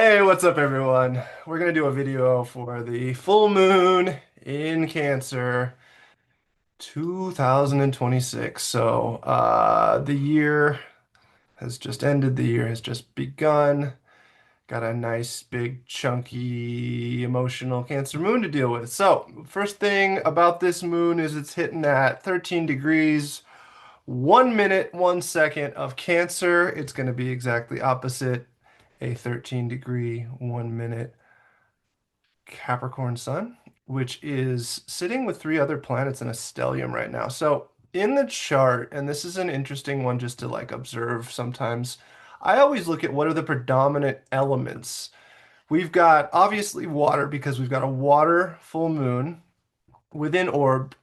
Hey, what's up, everyone? We're gonna do a video for the full moon in Cancer 2026. The year has just ended, the year has just begun. Got a nice, big, chunky, emotional Cancer moon to deal with. So, first thing about this moon is it's hitting at 13 degrees, 1 minute, 1 second of Cancer. It's gonna be exactly opposite a 13-degree, 1 minute Capricorn Sun, which is sitting with three other planets in a stellium right now. So in the chart, and this is an interesting one just to like observe sometimes, I always look at what are the predominant elements. We've got obviously water because we've got a water full moon within orb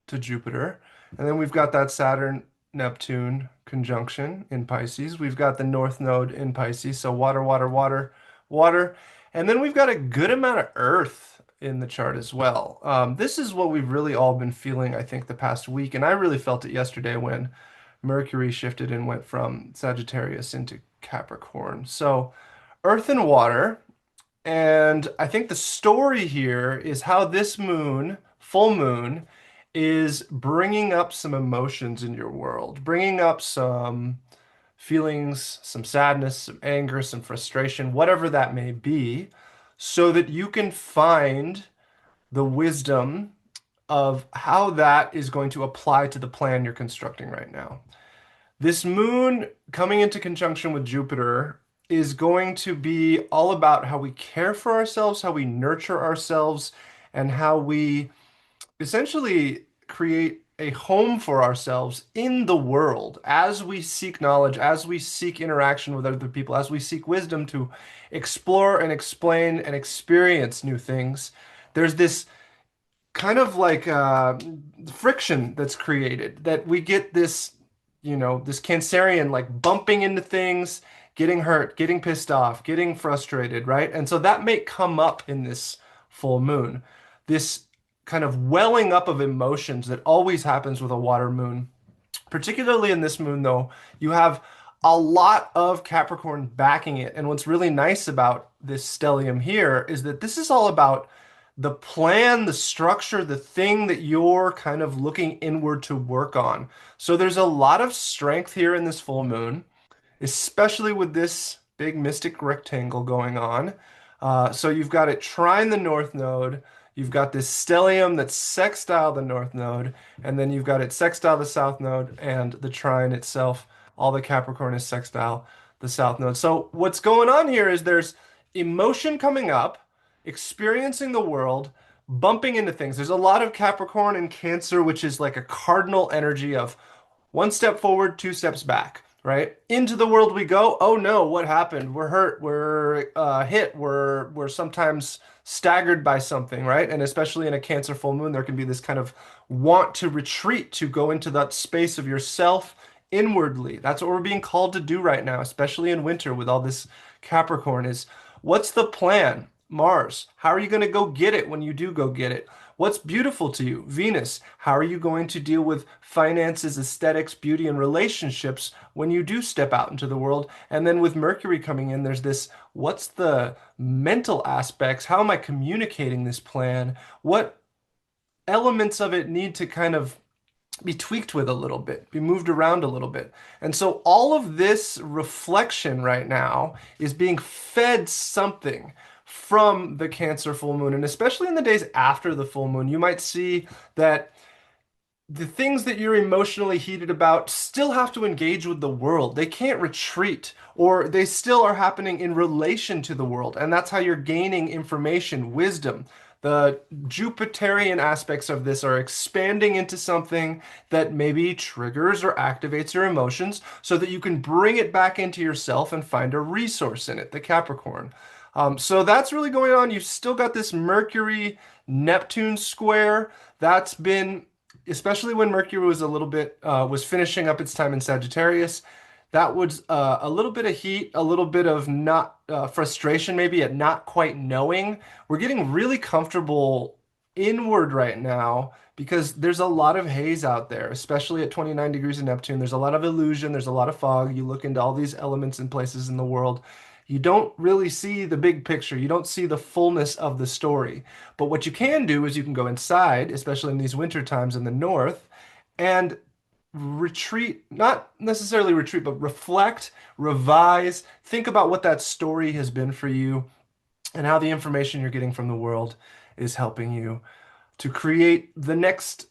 to Jupiter. And then we've got that Saturn Neptune conjunction in Pisces. We've got the North Node in Pisces. So water, water, water, water. And then we've got a good amount of Earth in the chart as well. This is what we've really all been feeling, I think, the past week. And I really felt it yesterday when Mercury shifted and went from Sagittarius into Capricorn. So Earth and water. And I think the story here is how this moon, full moon, is bringing up some emotions in your world, bringing up some feelings, some sadness, some anger, some frustration, whatever that may be, so that you can find the wisdom of how that is going to apply to the plan you're constructing right now. This moon coming into conjunction with Jupiter is going to be all about how we care for ourselves, how we nurture ourselves, and how we essentially create a home for ourselves in the world as we seek knowledge, as we seek interaction with other people, as we seek wisdom to explore and explain and experience new things. There's this kind of like friction that's created that we get this, this Cancerian like bumping into things, getting hurt, getting pissed off, getting frustrated, right? And so that may come up in this full moon. This kind of welling up of emotions that always happens with a water moon. Particularly in this moon, though, you have a lot of Capricorn backing it. And what's really nice about this stellium here is that this is all about the plan, the structure, the thing that you're kind of looking inward to work on. So there's a lot of strength here in this full moon, especially with this big mystic rectangle going on. So you've got it trine the North Node. You've got this stellium that's sextile the North Node, and then you've got it sextile the South Node, and the trine itself, all the Capricorn is sextile the South Node. So what's going on here is there's emotion coming up, experiencing the world, bumping into things. There's a lot of Capricorn and Cancer, which is like a cardinal energy of one step forward, two steps back, right? Into the world we go. Oh no, what happened? We're hurt. We're hit. We're sometimes staggered by something, right? And especially in a Cancer full moon, there can be this kind of want to retreat, to go into that space of yourself inwardly. That's what we're being called to do right now, especially in winter with all this Capricorn is what's the plan? Mars, how are you going to go get it when you do go get it? What's beautiful to you? Venus, how are you going to deal with finances, aesthetics, beauty, and relationships when you do step out into the world? And then with Mercury coming in, there's this, what's the mental aspects? How am I communicating this plan? What elements of it need to kind of be tweaked with a little bit, be moved around a little bit. And so all of this reflection right now is being fed something from the Cancer full moon. And especially in the days after the full moon, you might see that the things that you're emotionally heated about still have to engage with the world. They can't retreat, or they still are happening in relation to the world. And that's how you're gaining information, wisdom. The Jupiterian aspects of this are expanding into something that maybe triggers or activates your emotions so that you can bring it back into yourself and find a resource in it, the Capricorn. So that's really going on. You've still got this Mercury Neptune square. That's been, especially when Mercury was a little bit, was finishing up its time in Sagittarius. That was a little bit of heat, a little bit of not frustration, maybe at not quite knowing. We're getting really comfortable inward right now because there's a lot of haze out there, especially at 29 degrees of Neptune. There's a lot of illusion, there's a lot of fog. You look into all these elements and places in the world, You don't really see the big picture. You don't see the fullness of the story. But what you can do is you can go inside, especially in these winter times in the north, and retreat, not necessarily retreat, but reflect, revise, think about what that story has been for you and how the information you're getting from the world is helping you to create the next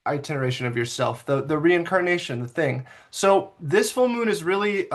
iteration of yourself, the reincarnation, the thing. So this full moon is really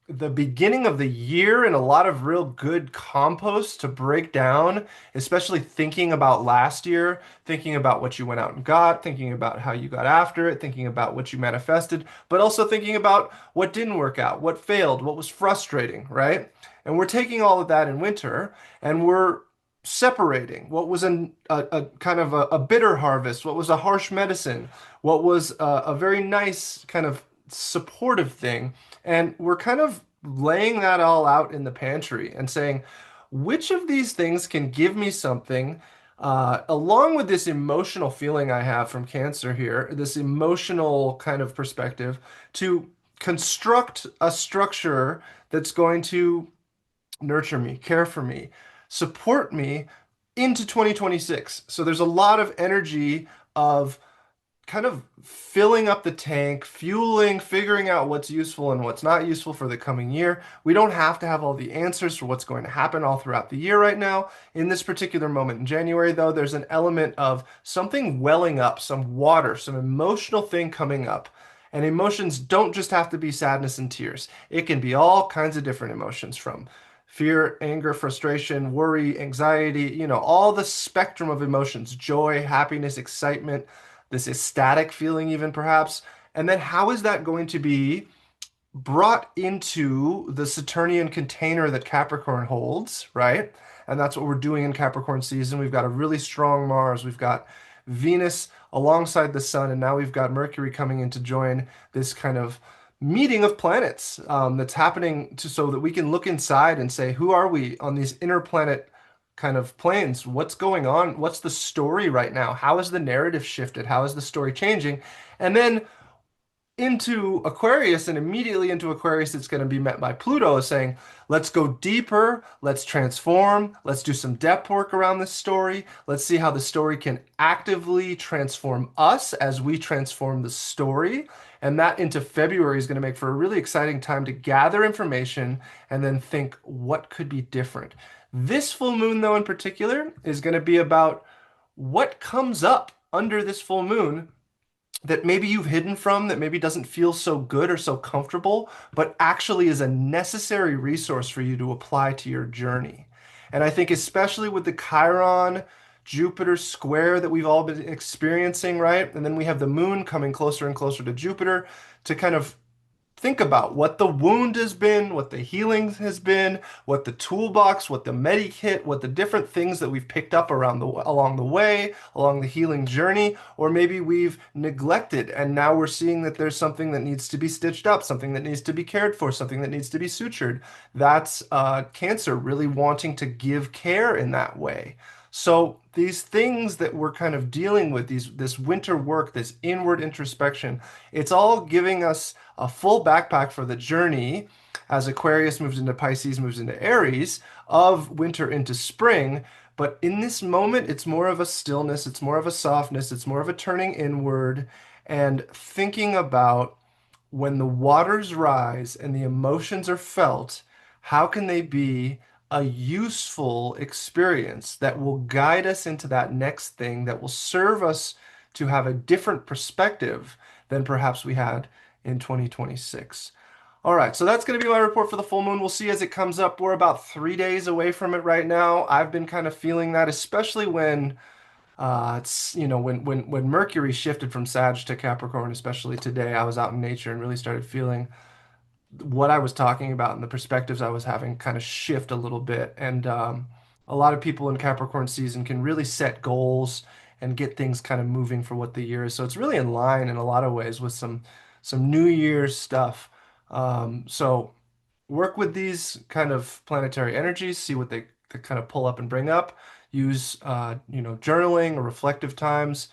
the beginning of the year and a lot of real good compost to break down, especially thinking about last year, thinking about what you went out and got, thinking about how you got after it, thinking about what you manifested, but also thinking about what didn't work out, what failed, what was frustrating, right? And we're taking all of that in winter and we're separating what was a kind of a bitter harvest, what was a harsh medicine, what was a very nice kind of supportive thing. And we're kind of laying that all out in the pantry and saying, which of these things can give me something, along with this emotional feeling I have from Cancer here, this emotional kind of perspective, to construct a structure that's going to nurture me, care for me, support me into 2026. So there's a lot of energy of kind of filling up the tank, fueling, figuring out what's useful and what's not useful for the coming year. We don't have to have all the answers for what's going to happen all throughout the year right now. In this particular moment in January, though, there's an element of something welling up, some water, some emotional thing coming up. And emotions don't just have to be sadness and tears. It can be all kinds of different emotions from fear, anger, frustration, worry, anxiety, all the spectrum of emotions, joy, happiness, excitement, this ecstatic feeling, even perhaps. And then how is that going to be brought into the Saturnian container that Capricorn holds, right? And that's what we're doing in Capricorn season. We've got a really strong Mars, we've got Venus alongside the Sun, and now we've got Mercury coming in to join this kind of meeting of planets that's happening so that we can look inside and say, who are we on these interplanet kind of planes? What's going on? What's the story right now? How is the narrative shifted? How is the story changing? And then into Aquarius, and immediately into Aquarius, it's going to be met by Pluto saying, let's go deeper, let's transform, let's do some depth work around this story. Let's see how the story can actively transform us as we transform the story. And that into February is going to make for a really exciting time to gather information and then think what could be different. This full moon, though, in particular, is going to be about what comes up under this full moon that maybe you've hidden from, that maybe doesn't feel so good or so comfortable, but actually is a necessary resource for you to apply to your journey. And I think, especially with the Chiron Jupiter square that we've all been experiencing, right? And then we have the moon coming closer and closer to Jupiter to kind of think about what the wound has been, what the healing has been, what the toolbox, what the medikit, what the different things that we've picked up along the way, along the healing journey, or maybe we've neglected and now we're seeing that there's something that needs to be stitched up, something that needs to be cared for, something that needs to be sutured. That's Cancer really wanting to give care in that way. So these things that we're kind of dealing with, this winter work, this inward introspection, it's all giving us a full backpack for the journey as Aquarius moves into Pisces, moves into Aries, of winter into spring. But in this moment, it's more of a stillness, it's more of a softness, it's more of a turning inward and thinking about when the waters rise and the emotions are felt, how can they be a useful experience that will guide us into that next thing that will serve us to have a different perspective than perhaps we had in 2026. All right, so that's going to be my report for the full moon. We'll see as it comes up. We're about 3 days away from it right now. I've been kind of feeling that, especially when it's when Mercury shifted from Sag to Capricorn, especially today. I was out in nature and really started feeling what I was talking about and the perspectives I was having kind of shift a little bit. And a lot of people in Capricorn season can really set goals and get things kind of moving for what the year is. So it's really in line in a lot of ways with some New Year's stuff. So work with these kind of planetary energies, see what they kind of pull up and bring up. Use journaling or reflective times.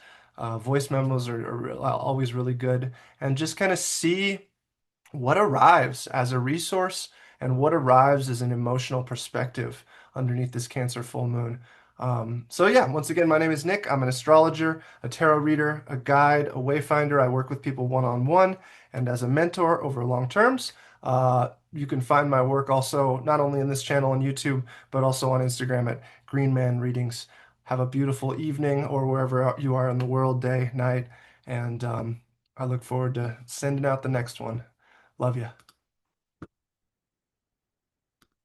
Voice memos are always really good, and just kind of see what arrives as a resource and what arrives as an emotional perspective underneath this Cancer full moon. So yeah, once again, my name is Nick. I'm an astrologer, a tarot reader, a guide, a wayfinder. I work with people one-on-one and as a mentor over long terms. You can find my work also not only in this channel on YouTube, but also on Instagram at Green Man Readings. Have a beautiful evening or wherever you are in the world, day, night, and I look forward to sending out the next one. Love you.